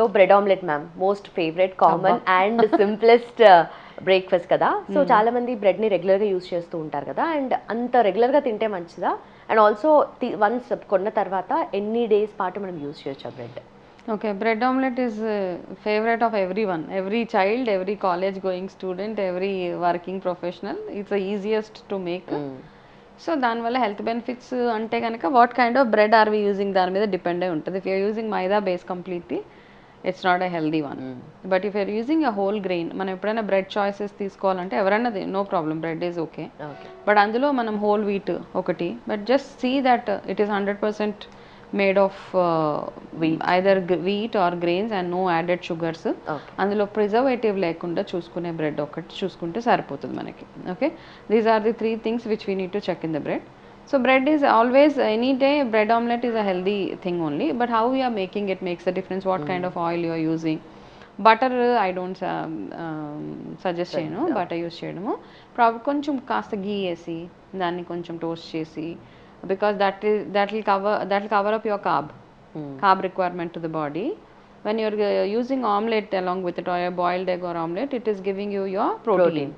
So bread omelette ma'am most favourite common and simplest breakfast కదా. So చాలా మంది బ్రెడ్ని రెగ్యులర్గా యూస్ చేస్తూ ఉంటారు కదా, అండ్ అంత రెగ్యులర్గా తింటే మంచిదా, అండ్ ఆల్సో వన్స్ కొన్న తర్వాత ఎన్ని డేస్ పాటు మనం యూస్ చేయొచ్చు bread? Okay, bread omelette is favorite of everyone, every child, every college going student, every working professional. It's the easiest to make. So దానివల్ల హెల్త్ బెనిఫిట్స్ అంటే కనుక what kind of bread are we using దాని మీద depend అయి ఉంటుంది. If you're using maida base completely it's not a healthy one. But if you're using a whole grain, మనం ఎప్పుడైనా bread choices తీసుకోవాలంటే ఎవరైనా no problem, bread is okay. But అందులో మనం హోల్ వీట్ ఒకటి, but just see that it is 100% made of either wheat or grains and no added sugars. అందులో preservative లేకుండా చూసుకునే బ్రెడ్ ఒకటి చూసుకుంటే సరిపోతుంది మనకి. Okay, these are the 3 things which we need to check in the bread. So bread is always, any day bread omelette is a healthy thing only, but how we are making it makes a difference. What kind of oil you are using. Butter I don't suggest చేయను butter use చేయడము. కొంచెం కాస్త గీ వేసి దాన్ని కొంచెం toast చేసి, because that will cover up your carb requirement to the body. When you're using omelette along with it, or a boiled egg or omelette, it is giving you your protein.